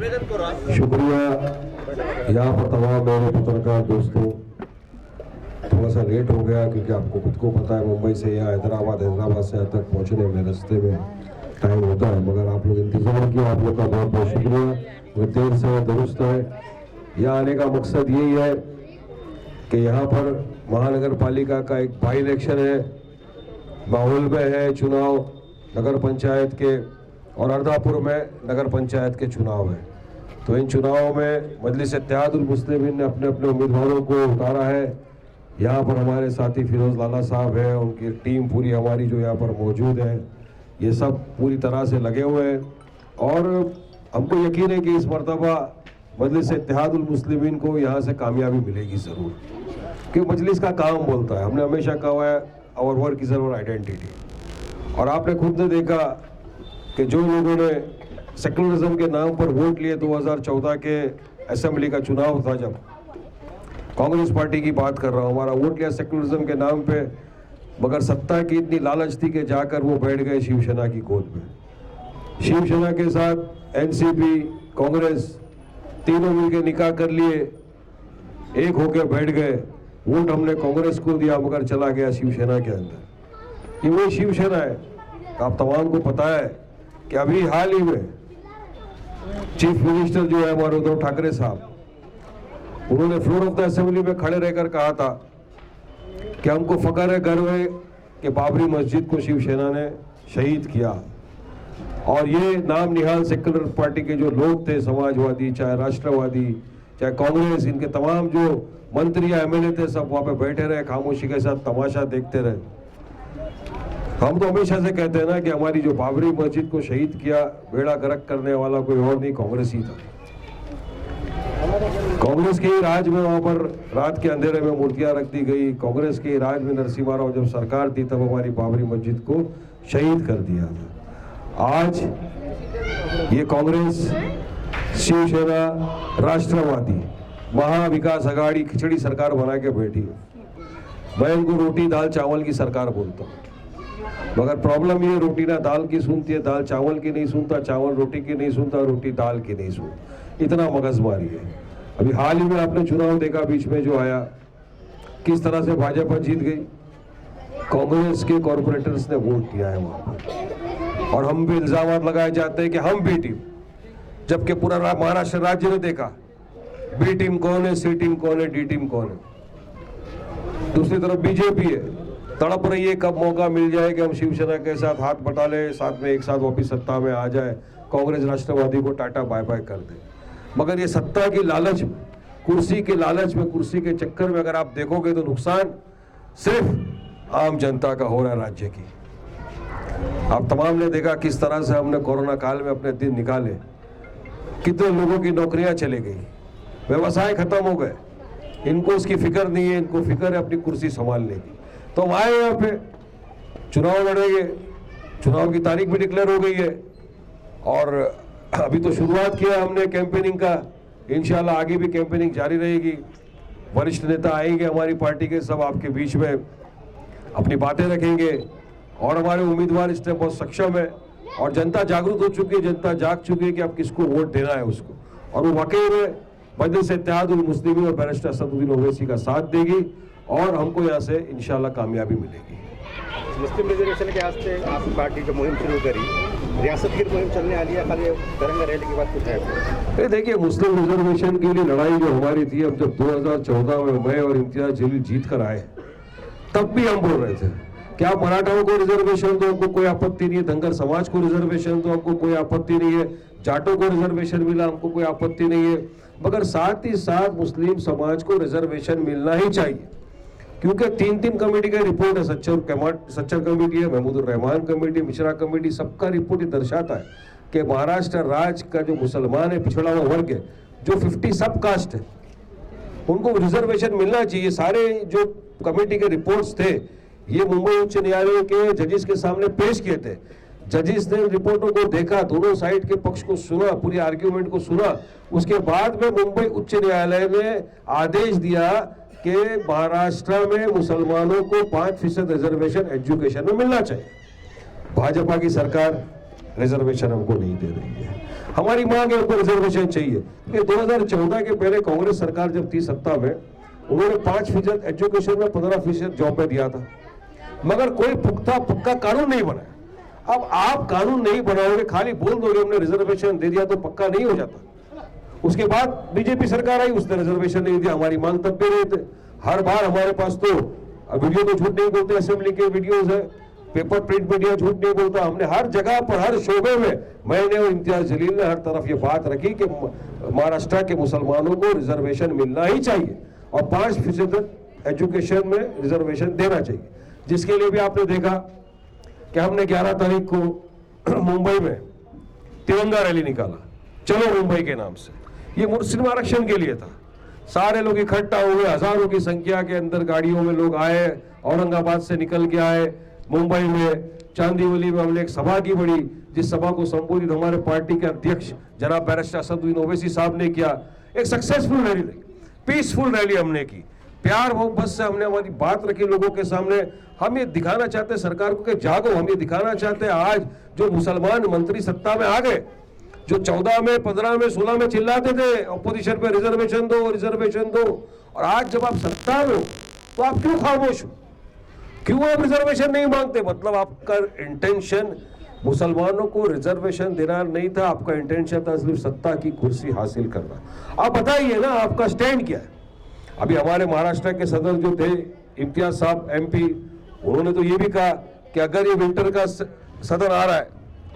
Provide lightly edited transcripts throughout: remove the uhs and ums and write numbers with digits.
शुक्रिया। यहाँ पर तमाम मेरे पत्रकार दोस्तों, थोड़ा सा लेट हो गया क्योंकि आपको खुद को पता है मुंबई से या हैदराबाद से यहाँ तक पहुँचने में रास्ते में टाइम होता है, मगर आप लोग इंतज़ार किया, आप लोग का बहुत बहुत शुक्रिया। मगर देर से दुरुस्त है। यहाँ आने का मकसद यही है कि यहाँ पर महानगर पालिका का एक बाई इलेक्शन है, माहौल में है चुनाव नगर पंचायत के, और अर्दापुर में नगर पंचायत के चुनाव है। तो इन चुनावों में मजलिस इत्तेहादुल मुस्लिमीन ने अपने अपने उम्मीदवारों को उतारा है। यहाँ पर हमारे साथी फिरोज लाला साहब हैं, उनकी टीम पूरी हमारी जो यहाँ पर मौजूद है, ये सब पूरी तरह से लगे हुए हैं। और हमको यकीन है कि इस मरतबा मजलिस इत्तेहादुल मुस्लिमीन को यहाँ से कामयाबी मिलेगी ज़रूर, क्योंकि मजलिस का काम बोलता है। हमने हमेशा कहा है our work is our identity. और आपने खुद ने देखा कि जो लोगों ने सेकुलरिज्म के नाम पर वोट लिए 2014 के असेंबली का चुनाव था, जब कांग्रेस पार्टी की बात कर रहा हूँ, हमारा वोट लिया सेकुलरिज्म के नाम पे, मगर सत्ता की इतनी लालच थी कि जाकर वो बैठ गए शिवसेना की गोद में। शिवसेना के साथ एनसीपी कांग्रेस तीनों मिलकर निकाह कर लिए, एक होकर बैठ गए। वोट हमने कांग्रेस को दिया मगर चला गया शिवसेना के अंदर। ये वही शिवसेना है। आप तमाम को पता है कि अभी हाल ही में चीफ मिनिस्टर जो है हमारे उद्धव ठाकरे साहब, उन्होंने फ्लोर ऑफ द असेंबली में खड़े रहकर कहा था कि हमको फख्र है, गर्व है कि बाबरी मस्जिद को शिवसेना ने शहीद किया। और ये नाम निहाल सेक्युलर पार्टी के जो लोग थे, समाजवादी चाहे राष्ट्रवादी चाहे कांग्रेस, इनके तमाम जो मंत्री या एमएलए थे, सब वहाँ पे बैठे रहे, खामोशी के साथ तमाशा देखते रहे। हम तो हमेशा से कहते हैं ना कि हमारी जो बाबरी मस्जिद को शहीद किया, बेड़ा गर्क करने वाला कोई और नहीं, कांग्रेस ही था। कांग्रेस के ही राज में वहाँ पर रात के अंधेरे में मूर्तियां रख दी गई। कांग्रेस के राज में नरसिम्हा राव जब सरकार थी तब हमारी बाबरी मस्जिद को शहीद कर दिया था। आज ये कांग्रेस, शिवसेना, राष्ट्रवादी महाविकास आघाड़ी खिचड़ी सरकार बना के बैठी है। मैं इनको रोटी दाल चावल की सरकार बोलता हूँ, मगर प्रॉब्लम ये रोटी ना दाल की सुनती है, दाल चावल की नहीं सुनता, चावल रोटी की नहीं सुनता, रोटी दाल की नहीं सुनता। इतना मगजमारी है। अभी हाल ही में आपने चुनाव देखा, बीच में जो आया, किस तरह से भाजपा जीत गई। कांग्रेस के कॉर्पोरेटर्स ने वोट किया है वहां पर, और हम भी इल्जाम लगाए जाते हैं कि हम बी टीम, जबकि पूरा महाराष्ट्र राज्य ने देखा बी टीम कौन है, सी टीम कौन है, डी टीम कौन है। दूसरी तरफ बीजेपी है, तड़प रही है कब मौका मिल जाए कि हम शिवसेना के साथ हाथ बटा ले, साथ में एक साथ वापिस सत्ता में आ जाए, कांग्रेस राष्ट्रवादी को टाटा बाय बाय कर दे। मगर ये सत्ता की लालच में, कुर्सी के लालच में, कुर्सी के चक्कर में अगर आप देखोगे तो नुकसान सिर्फ आम जनता का हो रहा है, राज्य की। आप तमाम ने देखा किस तरह से हमने कोरोना काल में अपने दिन निकाले, कितने लोगों की नौकरियां चले गई, व्यवसाय खत्म हो गए। इनको उसकी फिक्र नहीं है, इनको फिक्र है अपनी कुर्सी संभालने की। तो हम आए यहाँ पे, चुनाव लड़ेंगे, चुनाव की तारीख भी डिक्लेयर हो गई है, और अभी तो शुरुआत किया हमने कैंपेनिंग का। इंशाल्लाह आगे भी कैंपेनिंग जारी रहेगी। वरिष्ठ नेता आएंगे हमारी पार्टी के, सब आपके बीच में अपनी बातें रखेंगे, और हमारे उम्मीदवार इस टाइम बहुत सक्षम है, और जनता जागरूक हो चुकी है, जनता जाग चुकी है कि अब किसको वोट देना है उसको, और वो वाकई में मजलिस इत्तेहादुल मुस्लिमीन और बैरिस्टर असदुद्दीन ओवैसी का साथ देगी, और हमको यहाँ से इंशाल्लाह कामयाबी मिलेगी। मुस्लिम रिजर्वेशन के वास्ते आपकी पार्टी जो मुहिम शुरू करी, रियासत की मुहिम चलने वाली है, खाली तिरंगा रैली की बात कुछ है? देखिए, मुस्लिम रिजर्वेशन के लिए लड़ाई जो हमारी थी, अब जब 2014 में मैं और इम्तियाज जलील जीत कर आए, तब भी हम बोल रहे थे कि आप मराठाओं को रिजर्वेशन दो, हमको कोई आपत्ति नहीं है, धनगर समाज को रिजर्वेशन दो, हमको कोई आपत्ति नहीं है, जाटों को रिजर्वेशन मिला, हमको कोई आपत्ति नहीं है, मगर साथ ही साथ मुस्लिम समाज को रिजर्वेशन मिलना ही चाहिए। क्योंकि तीन कमेटी का रिपोर्ट है, सच्चर कमेटी है, महमूदुर रहमान कमेटी, मिश्रा कमेटी, सबका रिपोर्ट दर्शाता है कि महाराष्ट्र राज्य का जो मुसलमान है, पिछड़ा हुआ वर्ग है, जो 50 सब कास्ट है, उनको रिजर्वेशन मिलना चाहिए। सारे जो कमेटी के रिपोर्ट्स थे, ये मुंबई उच्च न्यायालय के जजेस के सामने पेश किए थे। जजेस ने रिपोर्टों को देखा, दोनों साइड के पक्ष को सुना, पूरी आर्ग्यूमेंट को सुना, उसके बाद में मुंबई उच्च न्यायालय ने आदेश दिया कि महाराष्ट्र में मुसलमानों को 5% रिजर्वेशन एजुकेशन में मिलना चाहिए। भाजपा की सरकार रिजर्वेशन हमको नहीं दे रही है। हमारी मांग है हमको रिजर्वेशन चाहिए। 2014 के पहले कांग्रेस सरकार जब थी सत्ता में, उन्होंने 5% एजुकेशन में 15% जॉब में दिया था, मगर कोई पुख्ता पक्का कानून नहीं बनाया। अब आप कानून नहीं बनाओगे, खाली बोल दोगे हमने रिजर्वेशन दे दिया तो पक्का नहीं हो जाता। उसके बाद बीजेपी सरकार आई, उसने रिजर्वेशन नहीं दिया, हमारी मांग तब भी नहीं थे। हर बार हमारे पास तो वीडियो तो झूठ नहीं बोलते, असेंबली के वीडियोस है, पेपर प्रिंट मीडिया झूठ नहीं बोलता। हमने हर जगह पर, हर शोबे में, मैंने और इम्तियाज जलील ने हर तरफ ये बात रखी कि महाराष्ट्र के मुसलमानों को रिजर्वेशन मिलना ही चाहिए और 5% एजुकेशन में रिजर्वेशन देना चाहिए। जिसके लिए भी आपने देखा कि हमने 11 तारीख को मुंबई में तिरंगा रैली निकाला, चलो मुंबई के नाम से। ये मुस्लिम आरक्षण के लिए था। सारे लोग इकट्ठा हुए, हजारों की संख्या के अंदर गाड़ियों में लोग आए, औरंगाबाद से निकल के आए। मुंबई में चांदीवली में हमने एक सभा की बड़ी, जिस सभा को संबोधित हमारे पार्टी के अध्यक्ष जनाब बैरिस्टर असदुद्दीन ओवैसी साहब ने किया। एक सक्सेसफुल रैली रही, पीसफुल रैली हमने की, प्यार मोहब्बत से हमने हमारी बात रखी लोगों के सामने। हम ये दिखाना चाहते हैं सरकार को कि जागो। हम ये दिखाना चाहते हैं आज जो मुसलमान मंत्री सत्ता में आ गए, जो 14 में, 15 में, 16 में चिल्लाते थे ऑपोजिशन पे रिजर्वेशन दो, रिजर्वेशन दो, और आज जब आप सत्ता में हो तो आप क्यों खामोश हो? क्यों आप रिजर्वेशन नहीं मांगते? मतलब आपका इंटेंशन मुसलमानों को रिजर्वेशन देना नहीं था, आपका इंटेंशन था सिर्फ सत्ता की कुर्सी हासिल करना। आप बताइए ना, आपका स्टैंड क्या है? अभी हमारे महाराष्ट्र के सदर जो थे इम्तियाज साहब MP, उन्होंने तो ये भी कहा कि अगर ये विंटर का सदन आ रहा है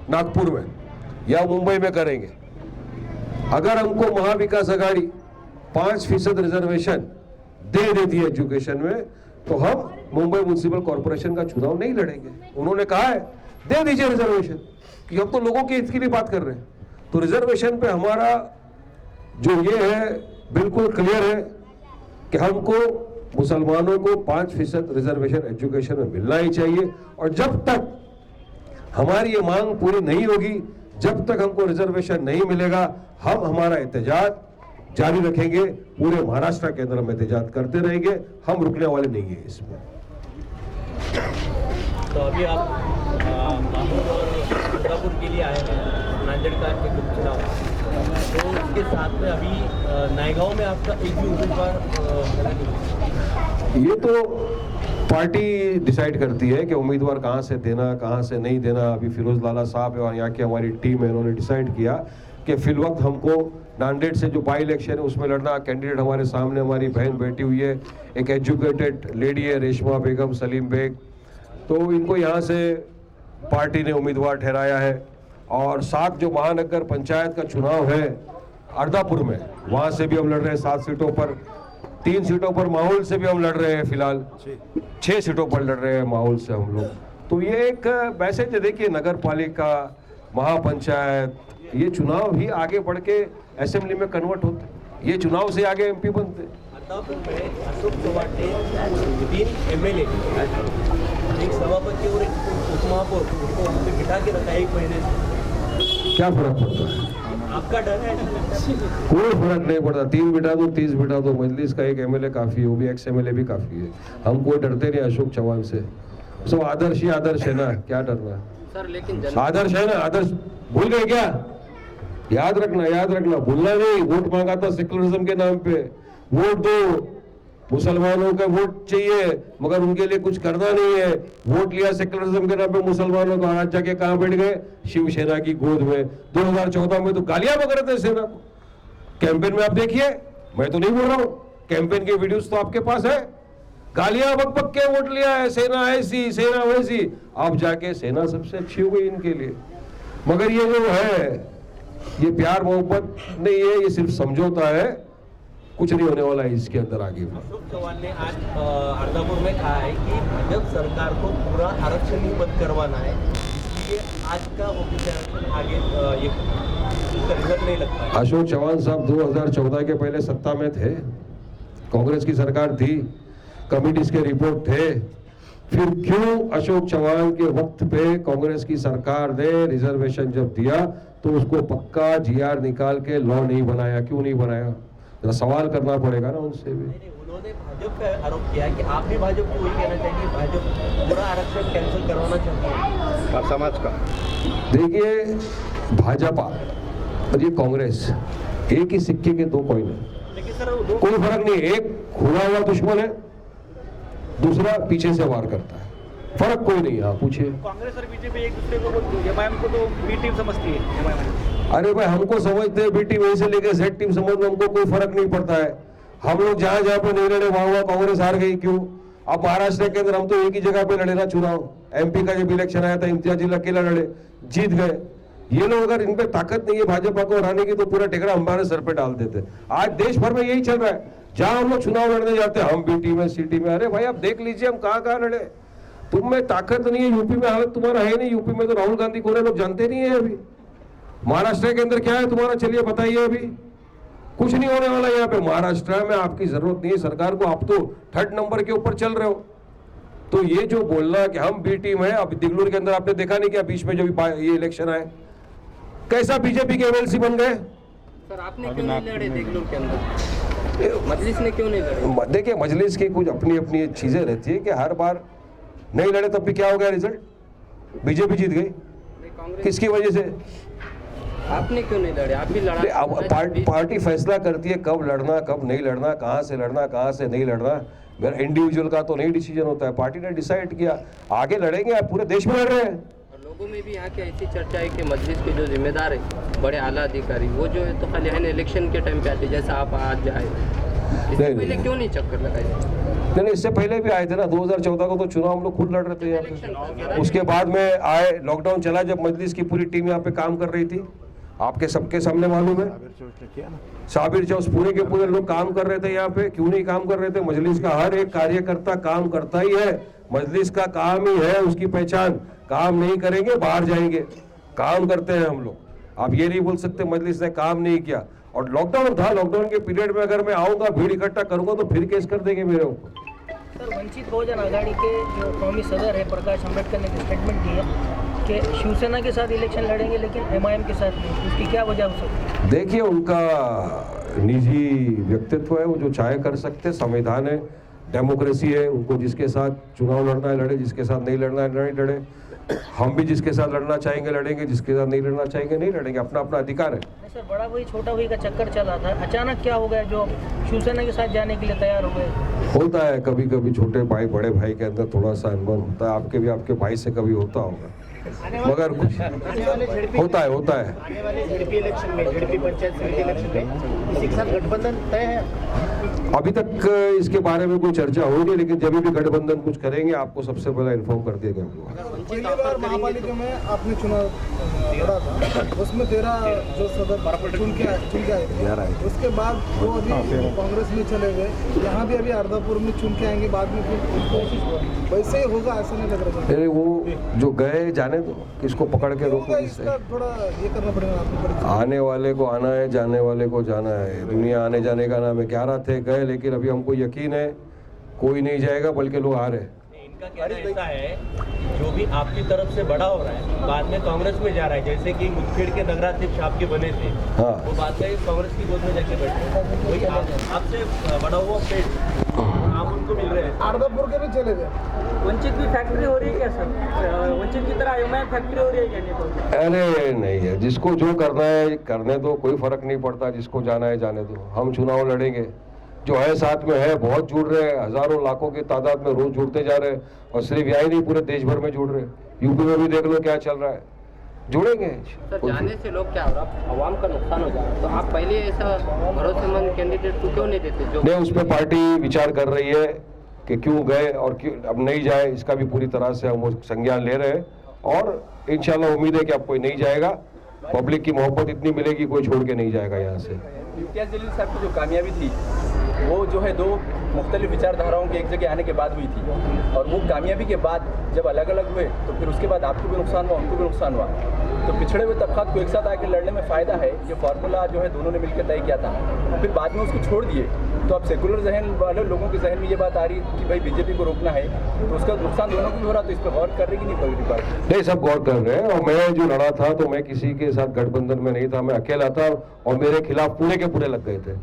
नागपुर में या मुंबई में करेंगे, अगर हमको महाविकास आघाड़ी 5% रिजर्वेशन दे देती है एजुकेशन में, तो हम मुंबई म्युनिसिपल कॉर्पोरेशन का चुनाव नहीं लड़ेंगे। उन्होंने कहा है दे दीजिए रिजर्वेशन, कि हम तो लोगों के हित के लिए बात कर रहे हैं। तो रिजर्वेशन पे हमारा जो ये है बिल्कुल क्लियर है कि हमको मुसलमानों को 5% रिजर्वेशन एजुकेशन में मिलना ही चाहिए। और जब तक हमारी ये मांग पूरी नहीं होगी, जब तक हमको रिजर्वेशन नहीं मिलेगा, हम हमारा एहतजाज जारी रखेंगे। पूरे महाराष्ट्र के अंदर हम एहतजाज करते रहेंगे, हम रुकने वाले नहीं है इसमें। तो अभी आप माहौल और दुर्गापुर के लिए आए हैं, नांदेड़ का एक उपचुनाव, तो उसके साथ में अभी नायगांव में आपका एक भी उम्मीदवार ये तो पार्टी डिसाइड करती है कि उम्मीदवार कहाँ से देना, कहाँ से नहीं देना। अभी फिरोज लाला साहब है और यहाँ की हमारी टीम है, उन्होंने डिसाइड किया कि फिल वक्त हमको नांदेड़ से जो बाई इलेक्शन है उसमें लड़ना। कैंडिडेट हमारे सामने हमारी बहन बैठी हुई है, एक एजुकेटेड लेडी है रेशमा बेगम सलीम बेग, तो इनको यहाँ से पार्टी ने उम्मीदवार ठहराया है। और 7 जो महानगर पंचायत का चुनाव है अर्दापुर में, वहाँ से भी हम लड़ रहे हैं 7 सीटों पर। 3 सीटों पर माहौल से भी हम लड़ रहे हैं, फिलहाल 6 सीटों पर लड़ रहे हैं माहौल से हम लोग। तो ये एक मैसेज है, देखिए नगर पालिका, महापंचायत, ये चुनाव ही आगे बढ़ के असेंबली में कन्वर्ट होते, ये चुनाव से आगे MP बनते। अर्दापुर में अशोक चव्हाण ने 3 MLA, एक सभापति और एक उपमहापौर उनको वहाँ पे बिठा के रखा 1 महीने से। क्या फर्क पड़ता है? आपका डर है? कोई फर्क नहीं पड़ता। 3 बिठा दो, 30 बिठा दो, मजलिस का एक MLA काफी है, वो भी एक्स MLA भी काफी है। हम कोई डरते नहीं अशोक चव्हाण से। सब आदर्श ही आदर्श है ना, क्या डरना सर? लेकिन आदर्श है ना, आदर्श भूल गए क्या? याद रखना, याद रखना, भूलना नहीं। वोट मांगा था सेकुलरिज्म के नाम पे, वोट दो, मुसलमानों का वोट चाहिए मगर उनके लिए कुछ करना नहीं है। वोट लिया सेकुलरिज्म के नाम पे मुसलमानों का, आज जाके कहां बैठ गए? शिवसेना की गोद में। 2014 में तो गालियां बक रहे थे सेना को। कैंपेन में आप देखिए, मैं तो नहीं बोल रहा हूं, कैंपेन के वीडियोस तो आपके पास है, गालियां बक बक के वोट लिया है, सेना ऐसी, सेना वैसी। अब जाके सेना सबसे अच्छी हो गई इनके लिए। मगर ये जो है, ये प्यार मोहब्बत नहीं है, ये सिर्फ समझौता है, कुछ नहीं होने वाला है इसके अंदर आगे। अशोक चव्हाण ने आज अर्दापुर में कहा है कि भाजपा सरकार को पूरा आरक्षण ही बंद करवाना है, इसलिए आज का ओबीसी आरक्षण आगे ये रिजल्ट नहीं लगता है। अशोक चव्हाण साहब 2014 के पहले सत्ता में थे, कांग्रेस की सरकार थी, कमिटीज के रिपोर्ट थे, फिर क्यों अशोक चव्हाण के वक्त पे कांग्रेस की सरकार ने रिजर्वेशन जब दिया तो उसको पक्का GR निकाल के लॉ नहीं बनाया? क्यों नहीं बनाया? जरा सवाल करना पड़ेगा ना उनसे भी। नहीं, उन्होंने भाजपा पे आरोप किया कि आप भी भाजपा को वही कहना चाहिए, भाजपा पूरा आरक्षण कैंसिल करवाना चाहती है और समाज का देखिए, भाजपा और ये कांग्रेस एक ही सिक्के के दो कॉइन है, लेकिन सर वो दो कोई फर्क नहीं। एक खुला हुआ दुश्मन है, दूसरा पीछे से वार करता है, फर्क कोई नहीं है। आप पूछिए। कांग्रेस और बीजेपी एक दूसरे को एमआईएम को तो बी टीम समझती है एमआईएम। अरे भाई, हमको समझते हैं बी टीम ए से लेकर जेड टीम समझ लो, हमको कोई फर्क नहीं पड़ता है। हम लोग जहां जहां पे नहीं लड़े वहां कांग्रेस हार गई, क्यों? अब महाराष्ट्र के अंदर हम तो एक ही जगह पे लड़े ना चुनाव। एमपी का जब इलेक्शन आया था इम्तियाज अकेला लड़े, जीत गए। ये लोग अगर इन पे ताकत नहीं है भाजपा को हराने की तो पूरा टेकरा हमारे सर पे डाल देते। आज देश भर में यही चल रहा है, जहां हम लोग चुनाव लड़ने जाते हैं हम बी टीम में सी टीम में। अरे भाई, आप देख लीजिए हम कहाँ कहाँ लड़े। तुम में ताकत नहीं है, यूपी में हालत तुम्हारा है नहीं। यूपी में तो राहुल गांधी को लोग जानते नहीं है अभी। महाराष्ट्र के अंदर क्या है तुम्हारा, चलिए बताइए। अभी कुछ नहीं होने वाला यहाँ पे। महाराष्ट्र में आपकी जरूरत नहीं है सरकार को, आप तो 3rd नंबर के ऊपर चल रहे हो। तो ये जो बोलना कि हम बी टीम है, अब दिगलूर के अंदर आपने देखा नहीं क्या बीच में जब ये इलेक्शन आए कैसा बीजेपी के एमएलसी बन गए। सर आपने क्यों नहीं लड़े देगलूर के अंदर? मजलिस ने क्यों नहीं लड़े? देखिए, मजलिस की कुछ अपनी अपनी चीजें रहती है कि हर बार नहीं लड़े तब भी क्या हो गया रिजल्ट, बीजेपी जीत गई। कांग्रेस किसकी वजह से? आपने क्यों नहीं लड़े? आप भी लड़ा। अब पार्टी फैसला करती है कब लड़ना कब नहीं लड़ना, कहाँ से लड़ना कहाँ से नहीं लड़ना। मेरा इंडिविजुअल का तो नहीं डिसीजन होता है, पार्टी ने डिसाइड किया आगे लड़ेंगे। आप पूरे देश में लड़ रहे हैं। लोगों में भी यहाँ की ऐसी चर्चा है कि मजलिस के जो जिम्मेदार है बड़े आला अधिकारी, वो जो है तो खाली है इलेक्शन के टाइम पे आते, जैसा आप आज आए। इससे पहले क्यों नहीं चक्कर लगाए? नहीं, इससे पहले भी आए थे ना। 2014 को तो चुनाव हम लोग खुद लड़ रहे थे यहाँ पे। उसके बाद में आए, लॉकडाउन चला जब मजलिस की पूरी टीम यहाँ पे काम कर रही थी, आपके सबके सामने मालूम है। साबिर चौस पूरे के पूरे लोग काम कर रहे थे यहाँ पे। क्यों नहीं काम कर रहे थे? मजलिस का हर एक कार्यकर्ता काम करता ही है। मजलिस का काम ही है उसकी पहचान। काम नहीं करेंगे बाहर जाएंगे, काम करते हैं हम लोग। आप ये नहीं बोल सकते मजलिस ने काम नहीं किया। और लॉकडाउन था, लॉकडाउन के पीरियड में अगर मैं आऊंगा भीड़ इकट्ठा करूंगा तो फिर केस कर देंगे मेरे ऊपर। सर, वंचित बहुजन आघाड़ी के जो कौमी सदर है प्रकाश आंबेडकर ने स्टेटमेंट दी है कि शिवसेना के साथ इलेक्शन लड़ेंगे लेकिन एमआईएम के साथ नहीं। उसकी क्या वजह हो सकती है? देखिए, उनका निजी व्यक्तित्व है, वो जो चाहे कर सकते। संविधान है, डेमोक्रेसी है, उनको जिसके साथ चुनाव लड़ना है लड़े, जिसके साथ नहीं लड़ना है नहीं लड़े। हम भी जिसके साथ लड़ना चाहेंगे लड़ेंगे, जिसके साथ नहीं लड़ना चाहेंगे नहीं लड़ेंगे। अपना अपना अधिकार है। सर, बड़ा वही छोटा वही का चक्कर चला था, अचानक क्या हो गया जो शिवसेना के साथ जाने के लिए तैयार हो गए? होता है कभी कभी, छोटे भाई बड़े भाई के अंदर थोड़ा सा अनुभव होता है। आपके भी आपके भाई से कभी होता होगा, मगर कुछ होता है। आने वाले झड़पी इलेक्शन में, झड़पी पंचायत समिति इलेक्शन में किसी के साथ गठबंधन तय है? अभी तक इसके बारे में कोई चर्चा हो रही है, लेकिन जब भी गठबंधन कुछ करेंगे आपको सबसे पहले इन्फॉर्म कर दिया गया। पहली बार महापालिका में आपने चुनाव लड़ा था, उसमें 13 जो सदस्य चुन के आए थे। उसके बाद वो अभी कांग्रेस में चले गए। यहाँ भी अभी अर्दापुर में चुन के आएंगे, बाद में फिर वैसे ही होगा, ऐसा नहीं लग रहा? अरे वो जो गए जाने दो, किसको पकड़ के रोको। इसका थोड़ा ये करना पड़ेगा आपको। आने वाले को आना है, जाने वाले को जाना है। दुनिया आने जाने का नाम है। 11 थे गए, लेकिन अभी हमको यकीन है कोई नहीं जाएगा, बल्कि लोग आ रहे हैं। इनका कहना ऐसा है कि जो भी आपकी तरफ से बड़ा हो रहा है बाद में कांग्रेस में जा रहा है, जैसे कि मुठभेड़ के नगराध्यक्ष आपके बने थे, हाँ। वो बाद में कांग्रेस की गोद में जाके बैठे। वही आपसे बड़ा हुआ पेट आप उनको मिल रहे हैं। अर्दापुर के भी चले गए। वंचित की फैक्ट्री हो रही है क्या सर? वंचित की तरह एमआईएम फैक्ट्री हो रही है क्या? नहीं, अरे नहीं है, जिसको जो करना है करने दो, कोई फर्क नहीं पड़ता। जिसको जाना है जाने दो। हम चुनाव लड़ेंगे, जो है साथ में है, बहुत जुड़ रहे हैं, हजारों लाखों की तादाद में रोज जुड़ते जा रहे हैं। और सिर्फ यही नहीं, पूरे देश भर में जुड़ रहे हैं। यूपी में भी देख लो क्या चल रहा है, जुड़ेंगे। सर, जाने से लोग क्या हो रहा, आवाम का नुकसान हो जा रहा है, तो आप पहले ऐसा भरोसेमंद कैंडिडेट को क्यों नहीं देते? जो नहीं, उस पर पार्टी विचार कर रही है कि क्यों गए और क्यों अब नहीं जाए, इसका भी पूरी तरह से हम वो संज्ञान ले रहे हैं। और इंशाल्लाह उम्मीद है कि अब कोई नहीं जाएगा। पब्लिक की मोहब्बत इतनी मिलेगी, कोई छोड़ के नहीं जाएगा यहाँ से। इम्तियाज जलील साहब की जो कामयाबी थी वो जो है 2 मुख्तलिफ विचारधाराओं के एक जगह आने के बाद हुई थी। और वो कामयाबी के बाद जब अलग अलग हुए तो फिर उसके बाद आपको भी नुकसान हुआ, उनको भी नुकसान हुआ। तो पिछड़े हुए तबकात को एक साथ आकर लड़ने में फ़ायदा है, ये फार्मूला जो है दोनों ने मिलकर तय किया था। फिर बाद में उसको छोड़ दिए तो अब सेकुलर जहन वाले लोगों के जहन में ये बात आ रही कि भाई बीजेपी को रोकना है, तो उसका नुकसान दोनों को भी हो रहा। तो इस पर गौर कर रही कि नहीं पॉलिटिकल पार्टी? नहीं, सब गौर कर रहे हैं। और मैं जो लड़ा था तो मैं किसी के साथ गठबंधन में नहीं था, मैं अकेला था और मेरे खिलाफ पूरे के पूरे लग गए थे।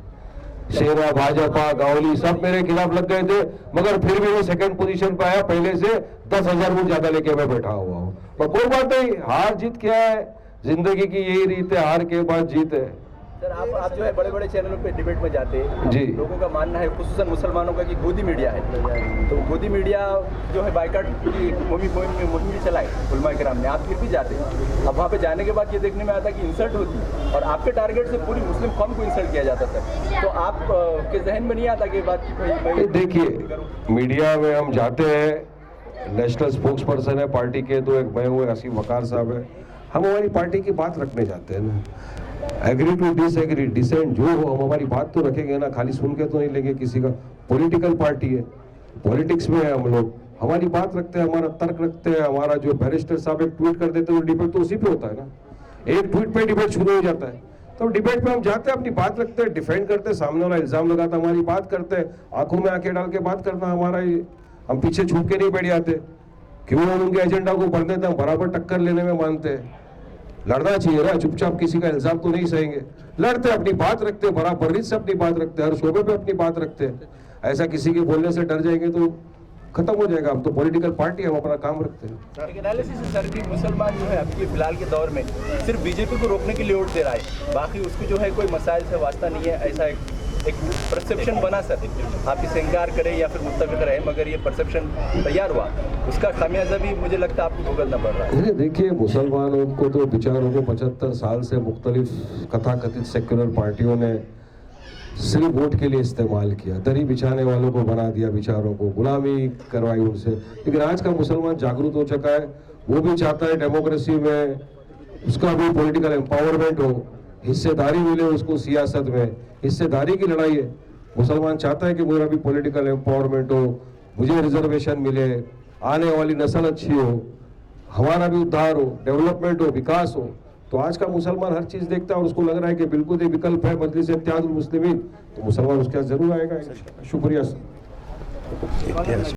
सेना, भाजपा, गावली सब मेरे खिलाफ लग गए थे, मगर फिर भी मैं सेकंड पोजीशन पे आया। पहले से 10,000 वोट ज्यादा लेके मैं बैठा हुआ हूँ। पर कोई बात नहीं, हार जीत क्या है, जिंदगी की यही रीत है, हार के बाद जीत है। सर आप जो है बड़े बड़े चैनलों पे डिबेट में जाते हैं, जी। लोगों का मानना है खुसूसन मुसलमानों का कि गोदी मीडिया है, तो गोदी मीडिया जो है बाइकाट की मुहिम चलाए उलमा किराम ने, आप फिर भी जाते हैं। अब वहाँ पे जाने के बाद ये देखने में आता कि इंसल्ट होती है और आपके टारगेट से पूरी मुस्लिम कौम को इंसल्ट किया जाता सर, तो आप के जहन में नहीं आता कि बात की भाई देखिए, मीडिया में हम जाते हैं, नेशनल स्पोक्स पर्सन है पार्टी के, तो एक मैं हूँ, असीम वकार साहब है, हम हमारी पार्टी की बात रखने जाते हैं ना। एग्री टू डिसएग्री, डिसेंट जो हो, हम हमारी बात तो रखेंगे ना, खाली सुन के तो नहीं लेंगे किसी का। पॉलिटिकल पार्टी है, पॉलिटिक्स में है हम लोग, हमारी बात रखते हैं, हमारा तर्क रखते हैं। हमारा जो बैरिस्टर साहब एक ट्वीट कर देते हैं, वो डिबेट तो उसी पे होता है ना, एक ट्वीट पे डिबेट शुरू हो जाता है। तो डिबेट पे हम जाते हैं, अपनी बात रखते हैं, डिफेंड करते हैं, सामने वाला इल्जाम लगाता है, हमारी बात करते हैं, आंखों में आंखें डाल के बात करना हमारा ये, हम पीछे छुप के नहीं बैठ जाते। क्यों हम उनके एजेंडा को बढ़ने दें, हम बराबर टक्कर लेने में मानते हैं। लड़ना चाहिए ना, चुपचाप किसी का इल्जाम तो नहीं सहेंगे, लड़ते अपनी बात रखते, बराबरी से अपनी बात रखते, हर शोबे पे अपनी बात रखते हैं। ऐसा किसी के बोलने से डर जाएंगे तो खत्म हो जाएगा। हम तो पॉलिटिकल पार्टी, हम अपना काम रखते हैं। एक एनालिसिस है सर कि मुसलमान जो है अभी फिलहाल के दौर में सिर्फ बीजेपी को रोकने के लिए वोट दे रहा है, बाकी उसको जो है कोई मसाइल से वास्ता नहीं है, ऐसा एक परसेप्शन बना सर। आप इसे इंकार करें या फिर मुत्तफिक रहे, मगर ये परसेप्शन तैयार हुआ, उसका खामियाजा भी मुझे लगता है आपको भुगतना पड़ रहा है। देखिए, मुसलमानों को तो बेचारों को 75 साल से मुख्तलिफ कथाकथित सेक्युलर पार्टियों ने सिर्फ वोट के लिए इस्तेमाल किया, दरी बिछाने वालों को बना दिया, बेचारों को गुलामी करवाई उनसे। लेकिन आज का मुसलमान जागरूक हो चुका है, वो भी चाहता है डेमोक्रेसी में उसका भी पॉलिटिकल एम्पावरमेंट हो, हिस्सेदारी मिले उसको सियासत में, हिस्सेदारी की लड़ाई है। मुसलमान चाहता है कि मेरा भी पॉलिटिकल एम्पावरमेंट हो, मुझे रिजर्वेशन मिले, आने वाली नस्ल अच्छी हो, हमारा भी उद्धार हो, डेवलपमेंट हो, विकास हो। तो आज का मुसलमान हर चीज़ देखता है और उसको लग रहा है कि बिल्कुल ये विकल्प है मजलिस इत्तेहादुल मुस्लिमीन, तो मुसलमान उसके साथ जरूर आएगा। शुक्रिया सर।